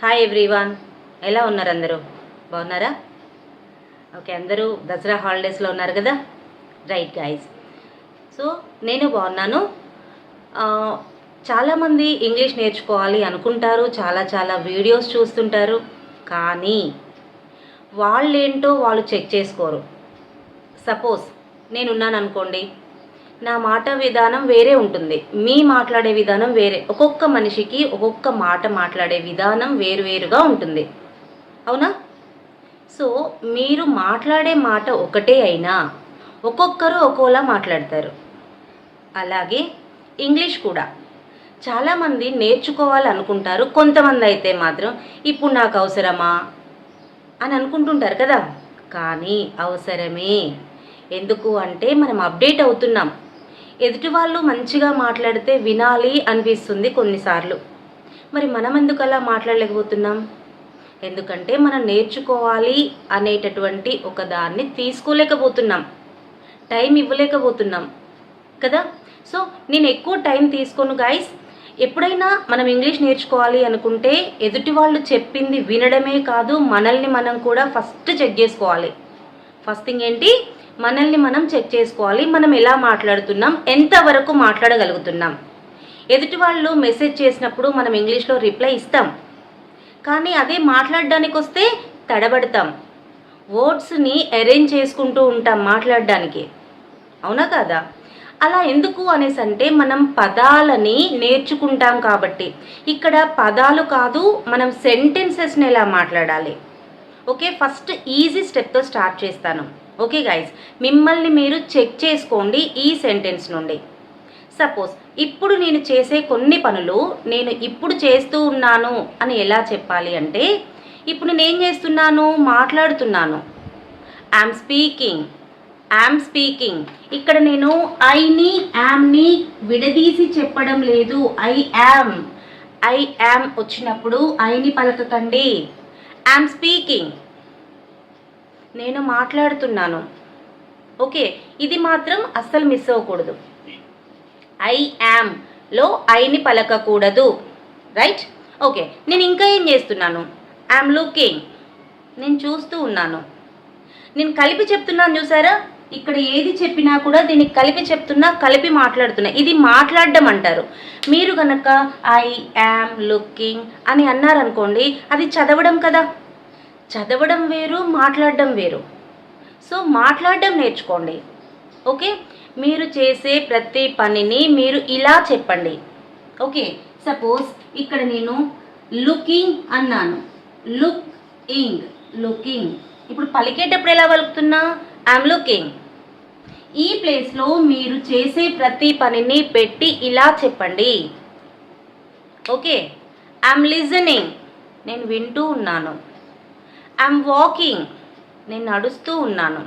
Hi everyone, ఎలా ఉన్నారు అందరూ? బాగున్నారా? ఓకే, అందరూ దసరా హాలిడేస్లో ఉన్నారు కదా. రైట్ గైస్, సో నేను బాగున్నాను. చాలామంది ఇంగ్లీష్ నేర్చుకోవాలి అనుకుంటారు, చాలా వీడియోస్ చూస్తుంటారు, కానీ వాళ్ళేంటో వాళ్ళు చెక్ చేసుకోరు. సపోజ్ నేనున్నాను అనుకోండి, నా మాట విధానం వేరే ఉంటుంది, మీ మాట్లాడే విధానం వేరే. ఒక్కొక్క మనిషికి ఒక్కొక్క మాట మాట్లాడే విధానం వేరువేరుగా ఉంటుంది, అవునా? సో మీరు మాట్లాడే మాట ఒకటే అయినా ఒక్కొక్కరు ఒక్కోలా మాట్లాడతారు. అలాగే ఇంగ్లీష్ కూడా చాలామంది నేర్చుకోవాలనుకుంటారు, కొంతమంది అయితే మాత్రం ఇప్పుడు నాకు అవసరమా అని అనుకుంటుంటారు కదా. కానీ అవసరమే. ఎందుకు అంటే మనం అప్డేట్ అవుతున్నాం. ఎదుటి వాళ్ళు మంచిగా మాట్లాడితే వినాలి అనిపిస్తుంది కొన్నిసార్లు. మరి మనం ఎందుకు అలా మాట్లాడలేకపోతున్నాం? ఎందుకంటే మనం నేర్చుకోవాలి అనేటటువంటి ఒక దాన్ని తీసుకోలేకపోతున్నాం, టైం ఇవ్వలేకపోతున్నాం కదా. సో నేను ఎక్కువ టైం తీసుకోను గైస్. ఎప్పుడైనా మనం ఇంగ్లీష్ నేర్చుకోవాలి అనుకుంటే ఎదుటి వాళ్ళు చెప్పింది వినడమే కాదు, మనల్ని మనం కూడా ఫస్ట్ చెక్ చేసుకోవాలి. ఫస్ట్ థింగ్ ఏంటి? మనల్ని మనం చెక్ చేసుకోవాలి. మనం ఎలా మాట్లాడుతున్నాం, ఎంతవరకు మాట్లాడగలుగుతున్నాం. ఎదుటి వాళ్ళు మెసేజ్ చేసినప్పుడు మనం ఇంగ్లీష్లో రిప్లై ఇస్తాం, కానీ అదే మాట్లాడడానికి వస్తే తడబడతాం, వర్డ్స్ని అరేంజ్ చేసుకుంటూ ఉంటాం మాట్లాడడానికి, అవునా కదా? అలా ఎందుకు అనేసి అంటే మనం పదాలని నేర్చుకుంటాం కాబట్టి. ఇక్కడ పదాలు కాదు, మనం సెంటెన్సెస్ని ఎలా మాట్లాడాలి. ఓకే, ఫస్ట్ ఈజీ స్టెప్తో స్టార్ట్ చేస్తాను. ఓకే గైస్, మిమ్మల్ని మీరు చెక్ చేసుకోండి ఈ సెంటెన్స్ నుండి. సపోజ్ ఇప్పుడు నేను చేసే కొన్ని పనులు నేను ఇప్పుడు చేస్తూ ఉన్నాను అని ఎలా చెప్పాలి అంటే, ఇప్పుడు నేను ఏం చేస్తున్నాను? మాట్లాడుతున్నాను. I'm speaking. ఇక్కడ నేను ఐని యామ్ని విడదీసి చెప్పడం లేదు. ఐ యామ్ వచ్చినప్పుడు ఐని పలకకండి. ఐఎమ్ స్పీకింగ్, నేను మాట్లాడుతున్నాను. ఓకే, ఇది మాత్రం అస్సలు మిస్ అవ్వకూడదు. ఐ యామ్లో ఐని పలకకూడదు, రైట్? ఓకే, నేను ఇంకా ఏం చేస్తున్నాను? ఐఎమ్ లుకింగ్, నేను చూస్తూ ఉన్నాను. నేను కలిపి చెప్తున్నాను, చూసారా? ఇక్కడ ఏది చెప్పినా కూడా దీనికి కలిపి చెప్తున్నా, కలిపి మాట్లాడుతున్నా. ఇది మాట్లాడడం అంటారు. మీరు కనుక ఐ యామ్ లుకింగ్ అని అన్నారనుకోండి, అది చదవడం కదా. చదవడం వేరు, మాట్లాడడం వేరు. సో మాట్లాడడం నేర్చుకోండి. ఓకే, మీరు చేసే ప్రతి పనిని మీరు ఇలా చెప్పండి. ఓకే, ఇక్కడ నేను లుకింగ్ అన్నాను, లుకింగ్. ఇప్పుడు పలికేటప్పుడు ఎలా పలుకుతున్నా? I'm looking. ఈ ప్లేస్లో మీరు చేసే ప్రతి పనిని పెట్టి ఇలా చెప్పండి. ఓకే, ఐఎమ్ లిజనింగ్, నేను వింటూ ఉన్నాను. ఐఎమ్ వాకింగ్, నేను నడుస్తూ ఉన్నాను.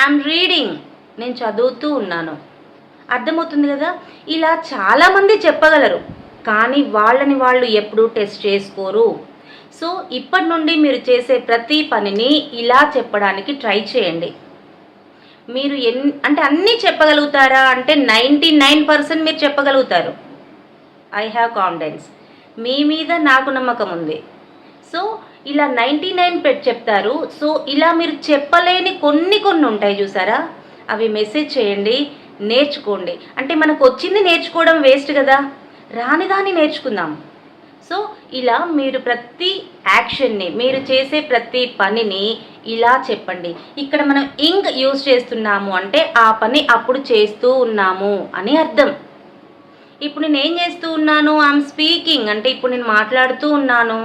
ఐఎమ్ రీడింగ్, నేను చదువుతూ ఉన్నాను. అర్థమవుతుంది కదా? ఇలా చాలామంది చెప్పగలరు, కానీ వాళ్ళని వాళ్ళు ఎప్పుడూ టెస్ట్ చేసుకోరు. సో ఇప్పటి నుండి మీరు చేసే ప్రతి పనిని ఇలా చెప్పడానికి ట్రై చేయండి. మీరు అంటే అన్నీ చెప్పగలుగుతారా అంటే 99% మీరు చెప్పగలుగుతారు. ఐ హ్యావ్ కాన్ఫిడెన్స్, మీ మీద నాకు నమ్మకం ఉంది. సో ఇలా 99 చెప్తారు. సో ఇలా మీరు చెప్పలేని కొన్ని ఉంటాయి చూసారా, అవి మెసేజ్ చేయండి, నేర్చుకోండి. అంటే మనకు వచ్చింది నేర్చుకోవడం వేస్ట్ కదా, రానిదాన్ని నేర్చుకుందాం. సో ఇలా మీరు ప్రతి యాక్షన్ని, మీరు చేసే ప్రతి పనిని ఇలా చెప్పండి. ఇక్కడ మనం ఇంగ్ యూజ్ చేస్తున్నాము అంటే ఆ పని అప్పుడు చేస్తూ ఉన్నాము అని అర్థం. ఇప్పుడు నేను ఏం చేస్తూ ఉన్నాను? ఐఎమ్ స్పీకింగ్ అంటే ఇప్పుడు నేను మాట్లాడుతూ ఉన్నాను.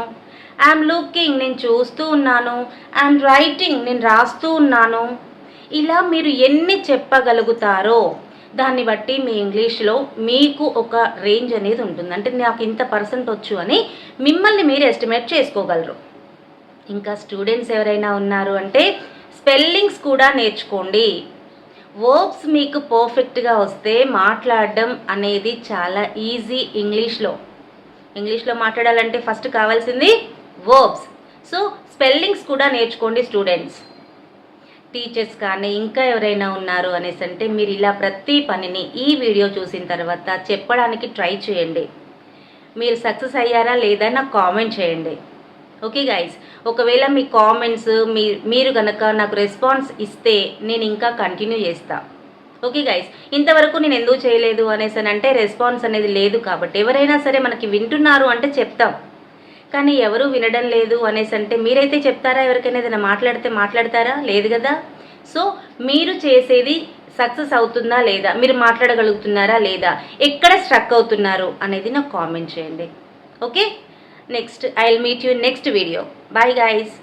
ఐఎమ్ లుకింగ్, నేను చూస్తూ ఉన్నాను. ఐఎమ్ రైటింగ్, నేను రాస్తూ ఉన్నాను. ఇలా మీరు ఎన్ని చెప్పగలుగుతారో దాన్ని బట్టి మీ ఇంగ్లీష్లో మీకు ఒక రేంజ్ అనేది ఉంటుంది. అంటే నాకు ఇంత % వచ్చు అని మిమ్మల్ని మీరు ఎస్టిమేట్ చేసుకోగలరు. ఇంకా స్టూడెంట్స్ ఎవరైనా ఉన్నారు అంటే స్పెల్లింగ్స్ కూడా నేర్చుకోండి. వర్బ్స్ మీకు పర్ఫెక్ట్గా వస్తే మాట్లాడడం అనేది చాలా ఈజీ. ఇంగ్లీష్లో మాట్లాడాలంటే ఫస్ట్ కావాల్సింది వర్బ్స్. సో స్పెల్లింగ్స్ కూడా నేర్చుకోండి స్టూడెంట్స్. టీచర్స్ కానీ ఇంకా ఎవరైనా ఉన్నారు అనేసి అంటే మీరు ఇలా ప్రతి పనిని ఈ వీడియో చూసిన తర్వాత చెప్పడానికి ట్రై చేయండి. మీరు సక్సెస్ అయ్యారా లేదా నాకు కామెంట్ చేయండి. ఓకే గైస్, ఒకవేళ మీ కామెంట్స్ మీరు కనుక నాకు రెస్పాన్స్ ఇస్తే నేను ఇంకా కంటిన్యూ చేస్తా. ఓకే గైస్, ఇంతవరకు నేను ఎందుకు చేయలేదు అనేసి అంటే రెస్పాన్స్ అనేది లేదు కాబట్టి. ఎవరైనా సరే మనకి వింటున్నారు అంటే చెప్తాం, కానీ ఎవరు వినడం లేదు అనేసి అంటే మీరైతే చెప్తారా? ఎవరికైనా ఏదైనా మాట్లాడతారా? లేదు కదా. సో మీరు చేసేది సక్సెస్ అవుతుందా లేదా, మీరు మాట్లాడగలుగుతున్నారా లేదా, ఎక్కడ స్ట్రక్ అవుతున్నారు అనేది నాకు కామెంట్ చేయండి. Okay, next I will meet you next video. Bye guys.